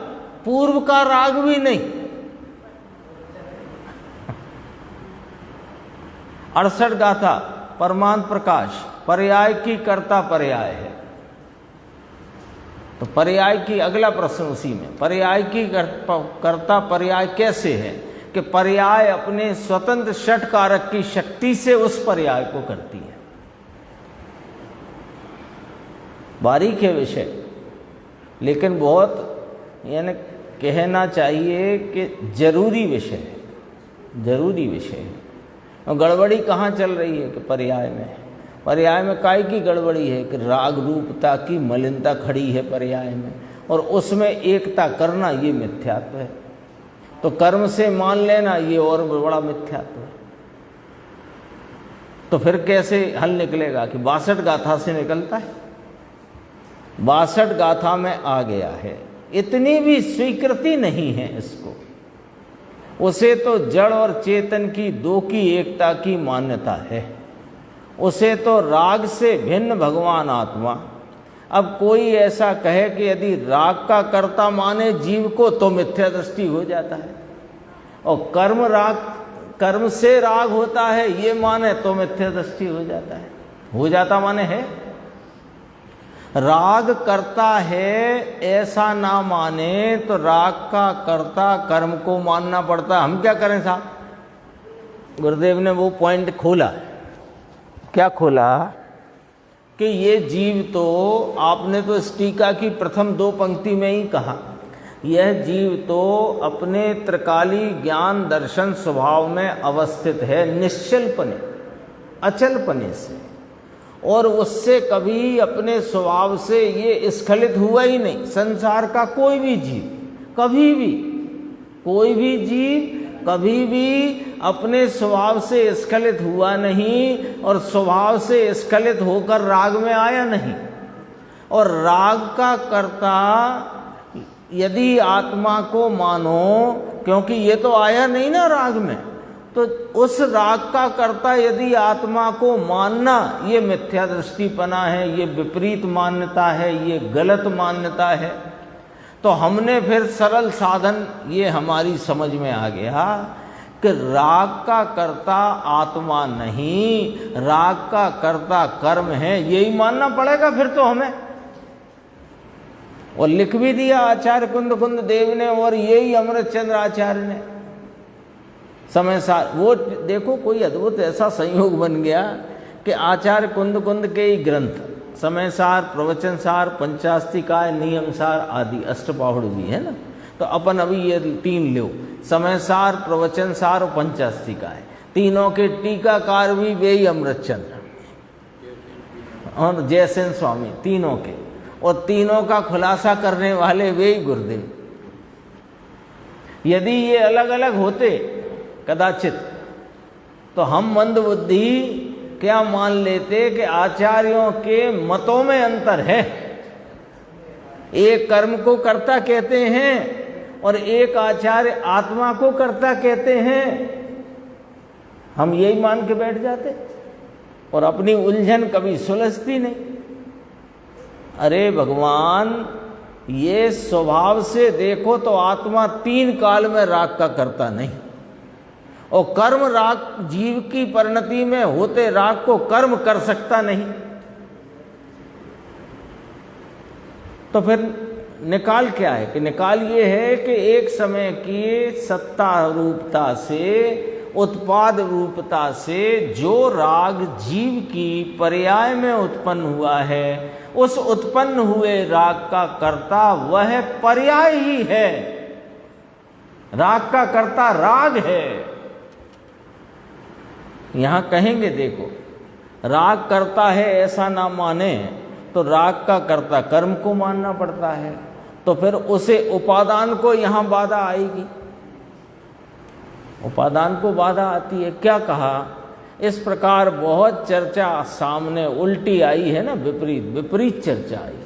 पूर्व का राग भी नहीं। 68 गाथा परमान प्रकाश पर्याय की कर्ता पर्याय है। तो पर्याय की अगला प्रश्न उसी में, पर्याय की कर्ता पर्याय कैसे है? कि पर्याय अपने स्वतंत्र षट कारक की शक्ति से उस पर्याय को करती है। बारीक है विषय, लेकिन बहुत यानी कहना चाहिए कि जरूरी विषय है, जरूरी विषय है। और गड़बड़ी कहाँ चल रही है? कि पर्याय में। पर्याय में काय की गड़बड़ी है? कि राग रूपता की मलिनता खड़ी है पर्याय में, और उसमें एकता करना ये मिथ्यात्व है। तो कर्म से मान लेना ये और बड़ा मिथ्यात्व है। तो फिर कैसे हल निकलेगा? कि 62 गाथा से निकलता है। 62 गाथा में आ गया है। इतनी भी स्वीकृति नहीं है इसको। उसे तो जड़ और चेतन की दो की एकता की मान्यता है। उसे तो राग से भिन्न भगवान आत्मा। अब कोई ऐसा कहे कि यदि राग का कर्ता माने जीव को तो मिथ्या दृष्टि हो जाता है, और कर्म से राग होता है ये माने तो मिथ्या दृष्टि हो जाता है। हो जाता माने है, राग करता है ऐसा ना माने तो राग का कर्ता कर्म को मानना पड़ता। हम क्या करें साहब? गुरुदेव ने वो पॉइंट खोला। क्या खोला? कि ये जीव तो, आपने तो इस टीका की प्रथम 2 पंक्ति में ही कहा, यह जीव तो अपने त्रिकाली ज्ञान दर्शन स्वभाव में अवस्थित है, निश्चलपने अचलपने से, और उससे कभी अपने स्वभाव से ये स्खलित हुआ ही नहीं। संसार का कोई भी जीव कभी भी, कोई भी जीव कभी भी अपने स्वभाव से स्खलित हुआ नहीं, और स्वभाव से स्खलित होकर राग में आया नहीं। और राग का कर्ता यदि आत्मा को मानो, क्योंकि ये तो आया नहीं ना राग में, तो उस राग का कर्ता यदि आत्मा को मानना ये मिथ्या दृष्टिपना है, ये विपरीत मान्यता है, ये गलत मान्यता है। तो हमने फिर सरल साधन, ये हमारी समझ में आ गया कि राग का कर्ता आत्मा नहीं, राग का कर्ता कर्म है, यही मानना पड़ेगा फिर तो हमें। और लिख भी दिया आचार्य कुंद देव ने, और यही अमृतचंद्र आचार्य ने समय सार। वो देखो कोई अद्भुत ऐसा संयोग बन गया कि आचार्य कुंद के ही ग्रंथ समय सार, प्रवचन सार, पंचास्तिकाय, नियम सार आदि अष्टपाहुड़ भी है ना, तो अपन अभी ये 3 लो, समय सार, प्रवचन सार और पंचास्तिकाय, तीनों के टीकाकार भी वे ही अमृतचंद्र और जयसेन स्वामी, तीनों के, और तीनों का खुलासा करने वाले वे ही गुरुदेव। यदि ये अलग अलग होते कदाचित तो हम मंदबुद्धि क्या मान लेते कि आचार्यों के मतों में अंतर है। एक कर्म को कर्ता कहते हैं और एक आचार्य आत्मा को कर्ता कहते हैं। हम यही मान के बैठ जाते और अपनी उलझन कभी सुलझती नहीं। अरे भगवान, ये स्वभाव से देखो तो आत्मा 3 काल में राग का करता नहीं, और कर्म राग जीव की परिणति में होते राग को कर्म कर सकता नहीं। तो फिर निकाल क्या है? कि निकाल ये है कि एक समय की सत्ता रूपता से, उत्पाद रूपता से जो राग जीव की पर्याय में उत्पन्न हुआ है, उस उत्पन्न हुए राग का कर्ता वह पर्याय ही है। राग का कर्ता राग है। यहां कहेंगे देखो, राग करता है ऐसा ना माने तो राग का कर्ता कर्म को मानना पड़ता है, तो फिर उसे उपादान को यहां बाधा आएगी। उपादान को बाधा आती है। क्या कहा? इस प्रकार बहुत चर्चा सामने उल्टी आई है ना, विपरीत चर्चा आई,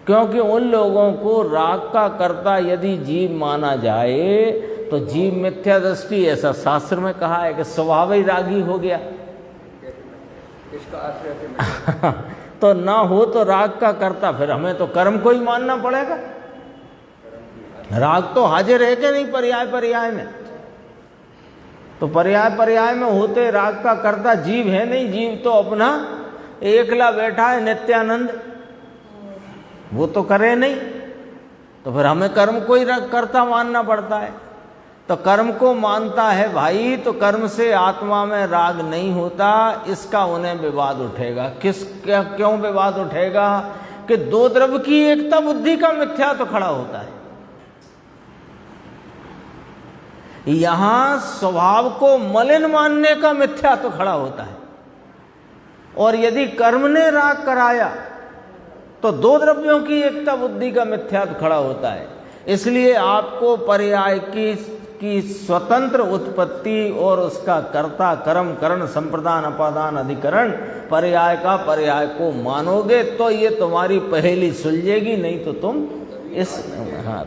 क्योंकि उन लोगों को राग का कर्ता यदि जीव माना जाए तो जीव मिथ्या दृष्टि, ऐसा शास्त्र में कहा है कि स्वभाव ही रागी हो गया। इसका तो ना हो तो राग का कर्ता, फिर हमें तो कर्म को ही मानना पड़ेगा। राग तो हाजिर है कि नहीं पर्याय में, तो पर्याय में होते राग का कर्ता जीव है नहीं। जीव तो अपना एकला बैठा है नित्यानंद, वो तो करे नहीं, तो फिर हमें कर्म को ही कर्ता मानना पड़ता है। तो कर्म को मानता है भाई, तो कर्म से आत्मा में राग नहीं होता, इसका उन्हें विवाद उठेगा। क्यों विवाद उठेगा? कि 2 द्रव्य की एकता बुद्धि का मिथ्या तो खड़ा होता है। यहां स्वभाव को मलिन मानने का मिथ्या तो खड़ा होता है, और यदि कर्म ने राग कराया तो 2 द्रव्यों की एकता बुद्धि का मिथ्या तो खड़ा होता है। इसलिए आपको पर्याय की स्वतंत्र उत्पत्ति और उसका कर्ता कर्म करण संप्रदान अपादान अधिकरण पर्याय को मानोगे तो ये तुम्हारी पहेली सुलझेगी, नहीं तो तुम इस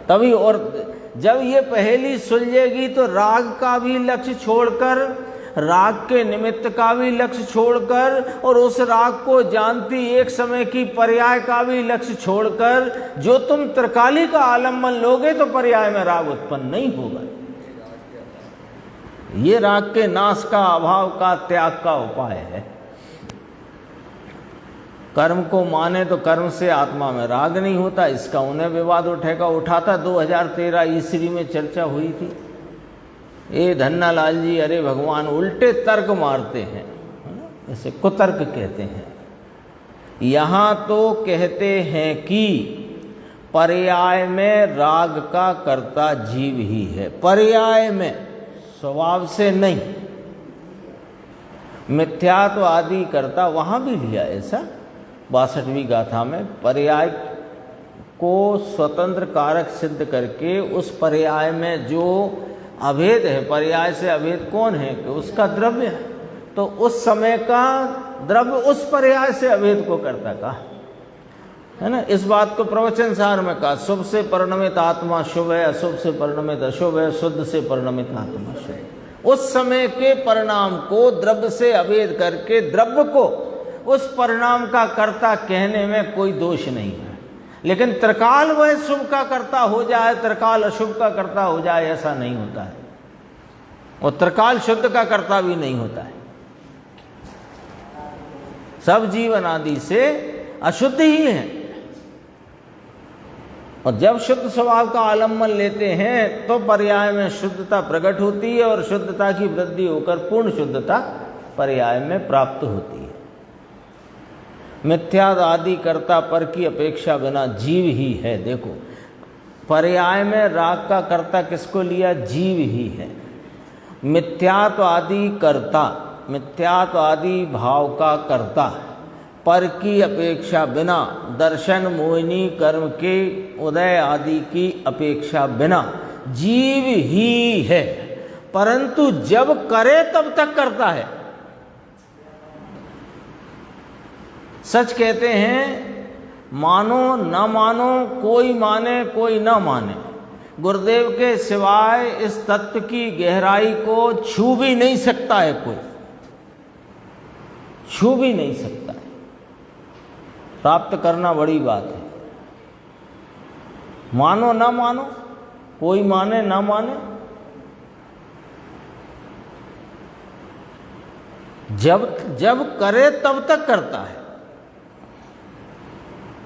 तभी। और जब ये पहेली सुलझेगी तो राग का भी लक्ष्य छोड़कर, राग के निमित्त का भी लक्ष्य छोड़कर, और उस राग को जानती एक समय की पर्याय का भी लक्ष्य छोड़कर, जो तुम त्रिकाली का आलम्बन लोगे तो पर्याय में राग उत्पन्न नहीं होगा। ये राग के नाश का, अभाव का, त्याग का उपाय है। कर्म को माने तो कर्म से आत्मा में राग नहीं होता, इसका उन्हें विवाद उठाता 2013 ईस्वी में चर्चा हुई थी। ये धन्नालाल जी, अरे भगवान, उल्टे तर्क मारते हैं, इसे कुतर्क कहते हैं। यहाँ तो कहते हैं कि पर्याय में राग का कर्ता जीव ही है, पर्याय में, स्वभाव से नहीं। मिथ्यात्व आदि कर्ता वहाँ भी लिया ऐसा 62वीं गाथा में, पर्याय को स्वतंत्र कारक सिद्ध करके उस पर्याय में जो अभेद है, पर्याय से अभेद कौन है कि उसका द्रव्य है, तो उस समय का द्रव्य उस पर्याय से अभेद को करता कहा है ना। इस बात को प्रवचन सार में कहा, शुभ से परिणमित आत्मा शुभ है, अशुभ से परिणमित अशुभ है, शुद्ध से परिणमित आत्मा शुभ है। उस समय के परिणाम को द्रव्य से अभेद करके द्रव्य को उस परिणाम का कर्ता कहने में कोई दोष नहीं है। लेकिन त्रिकाल वह शुभ का कर्ता हो जाए, त्रिकाल अशुभ का कर्ता हो जाए, ऐसा नहीं होता है। और त्रिकाल शुद्ध का कर्ता भी नहीं होता है। सब जीवन आदि से अशुद्ध ही है। और जब शुद्ध स्वभाव का आलम्बन लेते हैं तो पर्याय में शुद्धता प्रकट होती है, और शुद्धता की वृद्धि होकर पूर्ण शुद्धता पर्याय में प्राप्त होती है। मिथ्याद आदि कर्ता पर की अपेक्षा बिना जीव ही है। देखो, पर्याय में राग का कर्ता किसको लिया? जीव ही है। मिथ्यात्व आदि कर्ता, मिथ्यात्व आदि भाव का कर्ता, पर की अपेक्षा बिना, दर्शन मोहिनी कर्म के उदय आदि की अपेक्षा बिना जीव ही है। परंतु जब करे तब तक करता है। सच कहते हैं, मानो न मानो, कोई माने कोई न माने, गुरुदेव के सिवाय इस तत्व की गहराई को छू भी नहीं सकता है कोई, छू भी नहीं सकता है। प्राप्त करना बड़ी बात है। मानो न मानो, कोई माने न माने, जब करे तब तक करता है।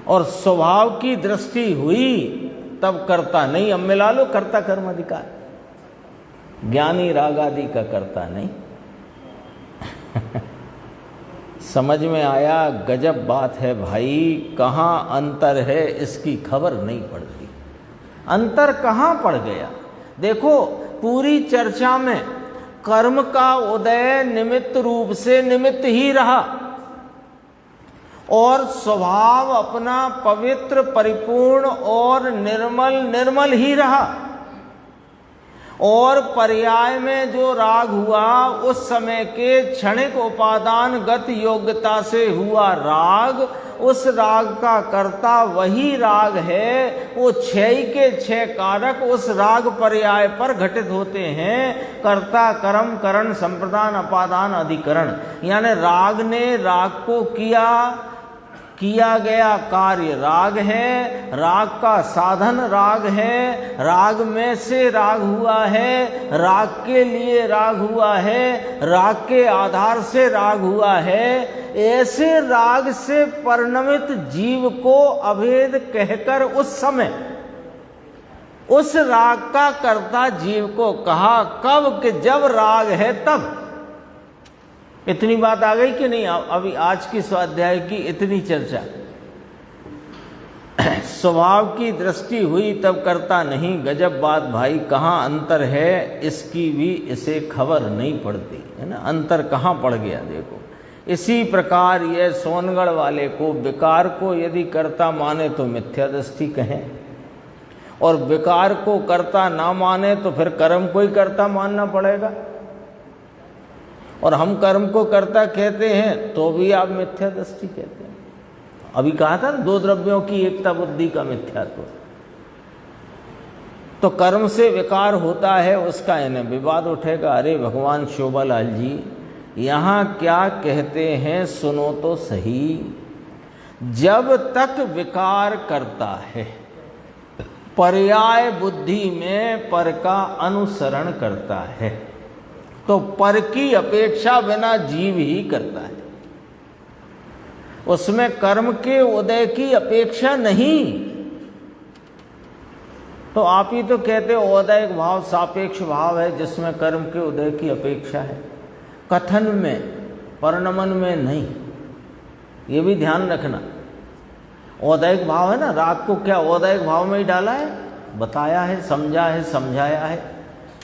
और स्वभाव की दृष्टि हुई तब करता नहीं। अब मिला लो कर्ता कर्म अधिकार, ज्ञानी राग आदि का करता नहीं। समझ में आया? गजब बात है भाई। कहाँ अंतर है इसकी खबर नहीं पड़ती। अंतर कहाँ पड़ गया? देखो, पूरी चर्चा में कर्म का उदय निमित्त रूप से निमित्त ही रहा, और स्वभाव अपना पवित्र, परिपूर्ण और निर्मल ही रहा। और पर्याय में जो राग हुआ, उस समय के क्षणिक उपादानगत योग्यता से हुआ राग, उस राग का कर्ता वही राग है। वो 6 के 6 कारक उस राग पर्याय पर घटित होते हैं। कर्ता, कर्म, करण, संप्रदान, अपादान, अधिकरण। यानी राग ने राग को किया गया कार्य राग है, राग का साधन राग है, राग में से राग हुआ है, राग के लिए राग हुआ है, राग के आधार से राग हुआ है। ऐसे राग से परिणमित जीव को अभेद कहकर उस समय उस राग का कर्ता जीव को कहा। कब? कि जब राग है तब। इतनी बात आ गई कि नहीं? अभी आज की स्वाध्याय की इतनी चर्चा। स्वभाव की दृष्टि हुई तब करता नहीं। गजब बात भाई। कहाँ अंतर है इसकी भी इसे खबर नहीं पड़ती है ना। अंतर कहाँ पड़ गया देखो। इसी प्रकार ये सोनगढ़ वाले को, विकार को यदि कर्ता माने तो मिथ्या दृष्टि कहें, और विकार को कर्ता ना माने तो फिर कर्म को ही कर्ता मानना पड़ेगा। और हम कर्म को कर्ता कहते हैं तो भी आप मिथ्या दृष्टि कहते हैं। अभी कहा था ना, 2 द्रव्यों की एकता बुद्धि का मिथ्यात्व। तो कर्म से विकार होता है उसका इन्हें विवाद उठेगा। अरे भगवान शोभालाल जी, यहाँ क्या कहते हैं सुनो तो सही। जब तक विकार करता है, पर्याय बुद्धि में पर का अनुसरण करता है, तो पर की अपेक्षा बिना जीव ही करता है। उसमें कर्म के उदय की अपेक्षा नहीं। तो आप ही तो कहते हो औदैहिक भाव सापेक्ष भाव है जिसमें कर्म के उदय की अपेक्षा है, कथन में, परिणमन में नहीं। ये भी ध्यान रखना। औदैहिक भाव है ना, राग को क्या औदैहिक भाव में ही डाला है, बताया है, समझा है, समझाया है।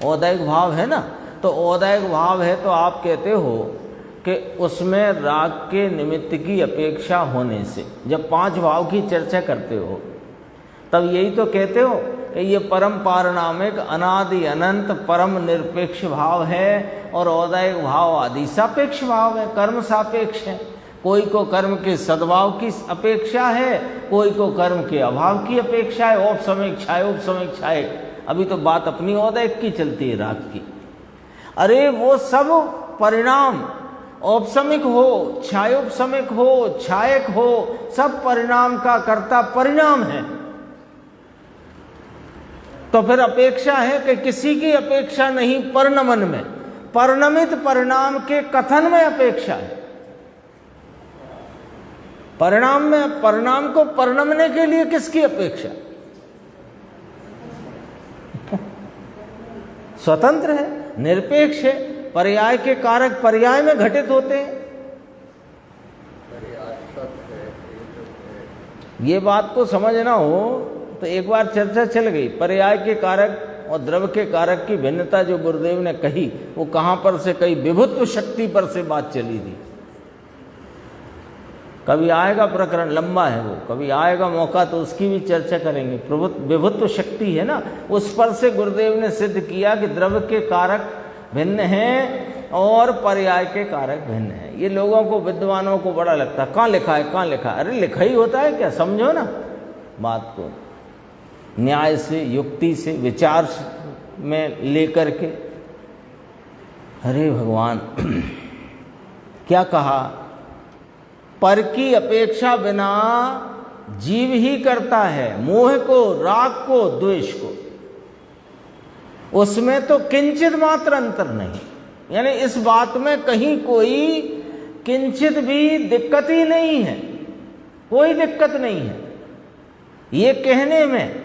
औदैहिक भाव है ना, तो औदैहिक भाव है तो आप कहते हो कि उसमें राग के निमित्त की अपेक्षा होने से, जब 5 भाव की चर्चा करते हो तब यही तो कहते हो कि ये परम पारणामिक अनादि अनंत परम निरपेक्ष भाव है और औदैहिक भाव आदि सापेक्ष भाव है, कर्म सापेक्ष है। कोई को कर्म के सद्भाव की अपेक्षा है, कोई को कर्म के अभाव की अपेक्षा है। औपसमेक्षाय उपसमेक्षाय, अभी तो बात अपनी औदैहिक की चलती है, राग की। अरे वो सब परिणाम औपसमिक हो, छायोपसमिक हो, छायक हो, सब परिणाम का कर्ता परिणाम है। तो फिर अपेक्षा है कि किसी की अपेक्षा नहीं परिणमन में, परिणमित परिणाम के कथन में अपेक्षा है। परिणाम में, परिणाम को परिणमने के लिए किसकी अपेक्षा? स्वतंत्र है, निरपेक्ष है। पर्याय के कारक पर्याय में घटित होते हैं। ये बात को समझना हो तो एक बार चर्चा चल गई। पर्याय के कारक और द्रव्य के कारक की भिन्नता जो गुरुदेव ने कही, वो कहाँ पर से कही? विभुत्व शक्ति पर से बात चली थी। कभी आएगा प्रकरण, लंबा है वो, कभी आएगा मौका तो उसकी भी चर्चा करेंगे। विभुत्व शक्ति है ना, उस पर से गुरुदेव ने सिद्ध किया कि द्रव्य के कारक भिन्न हैं और पर्याय के कारक भिन्न हैं। ये लोगों को, विद्वानों को बड़ा लगता है, कहाँ लिखा है, कहाँ लिखा है? अरे लिखा ही होता है क्या? समझो ना बात को, न्याय से, युक्ति से, विचार में लेकर के। अरे भगवान, क्या कहा? पर की अपेक्षा बिना जीव ही करता है, मोह को, राग को, द्वेष को। उसमें तो किंचित मात्र अंतर नहीं, यानी इस बात में कहीं कोई किंचित भी दिक्कत ही नहीं है, कोई दिक्कत नहीं है ये कहने में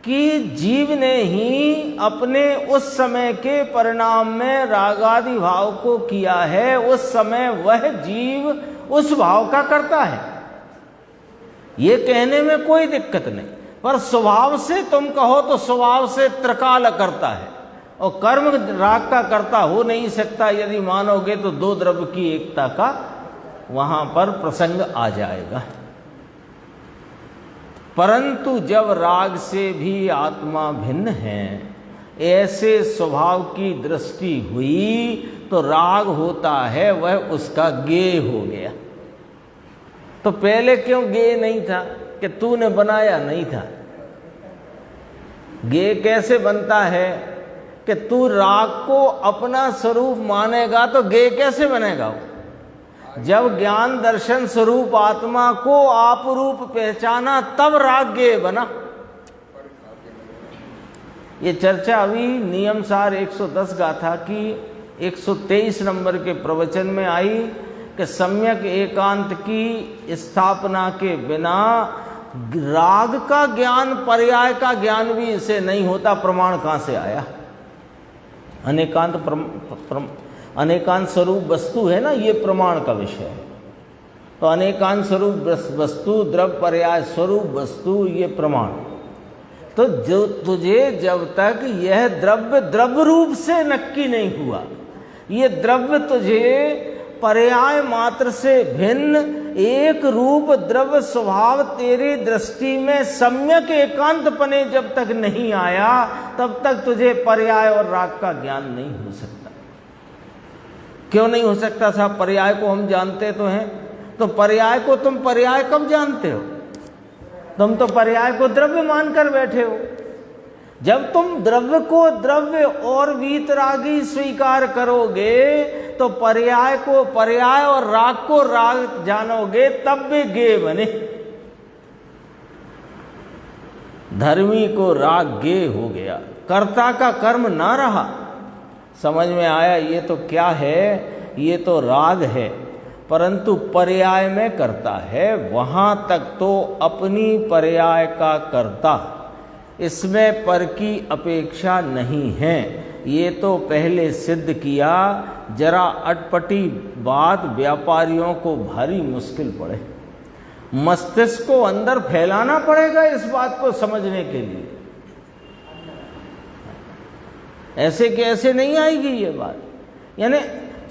कि जीव ने ही अपने उस समय के परिणाम में रागादि भाव को किया है। उस समय वह जीव उस भाव का करता है, ये कहने में कोई दिक्कत नहीं। पर स्वभाव से तुम कहो तो स्वभाव से त्रिकाल करता है, और कर्म राग का कर्ता हो नहीं सकता। यदि मानोगे तो 2 द्रव्य की एकता का वहां पर प्रसंग आ जाएगा। परंतु जब राग से भी आत्मा भिन्न है, ऐसे स्वभाव की दृष्टि हुई तो राग होता है वह उसका गेय हो गया। तो पहले क्यों गेय नहीं था? कि तूने बनाया नहीं था। गेय कैसे बनता है? कि तू राग को अपना स्वरूप मानेगा तो गेय कैसे बनेगा? जब ज्ञान दर्शन स्वरूप आत्मा को आप रूप पहचाना तब राग गेय बना। ये चर्चा अभी नियम सार 110 गाथा की 123 नंबर के प्रवचन में आई कि सम्यक एकांत की स्थापना के बिना राग का ज्ञान, पर्याय का ज्ञान भी इसे नहीं होता। प्रमाण कहाँ से आया? अनेकांत स्वरूप वस्तु है ना, ये प्रमाण का विषय है। तो अनेकांत स्वरूप वस्तु, द्रव्य पर्याय स्वरूप वस्तु, ये प्रमाण। तो जो तुझे जब तक यह द्रव्य द्रव्य रूप से नक्की नहीं हुआ, ये द्रव्य तुझे पर्याय मात्र से भिन्न एक रूप द्रव्य स्वभाव तेरी दृष्टि में सम्यक एकांतपने जब तक नहीं आया, तब तक तुझे पर्याय और राग का ज्ञान नहीं हो सकता। क्यों नहीं हो सकता साहब? पर्याय को हम जानते तो हैं। तो पर्याय को तुम पर्याय कब जानते हो? तुम तो पर्याय को द्रव्य मानकर बैठे हो। जब तुम द्रव्य को द्रव्य और वीतरागी स्वीकार करोगे तो पर्याय को पर्याय और राग को राग जानोगे, तब वे गे बने। धर्मी को राग गे हो गया, कर्ता का कर्म ना रहा। समझ में आया ये तो क्या है, ये तो राग है, परंतु पर्याय में करता है। वहां तक तो अपनी पर्याय का कर्ता, इसमें पर की अपेक्षा नहीं है। ये तो पहले सिद्ध किया, जरा अटपटी बात व्यापारियों को भारी मुश्किल पड़े। मस्तिष्क को अंदर फैलाना पड़ेगा इस बात को समझने के लिए। ऐसे के ऐसे नहीं आएगी ये बात। यानी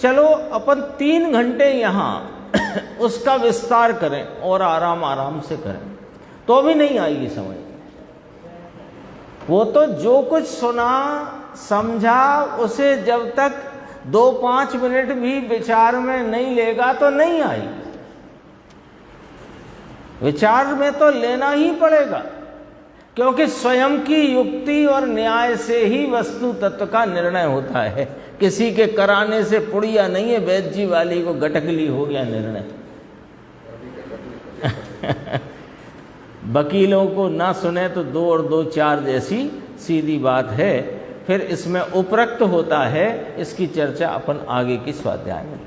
चलो अपन 3 घंटे यहाँ उसका विस्तार करें और आराम आराम से करें तो भी नहीं आएगी समझ। वो तो जो कुछ सुना समझा उसे जब तक 2-5 मिनट भी विचार में नहीं लेगा तो नहीं आएगी। विचार में तो लेना ही पड़ेगा, क्योंकि स्वयं की युक्ति और न्याय से ही वस्तु तत्व का निर्णय होता है। किसी के कराने से पुड़िया नहीं है, वैद्य जी वाली को गटकली हो गया निर्णय। वकीलों को ना सुने तो 2 और 2 4 जैसी सीधी बात है। फिर इसमें उपरक्त होता है, इसकी चर्चा अपन आगे की स्वाध्याय में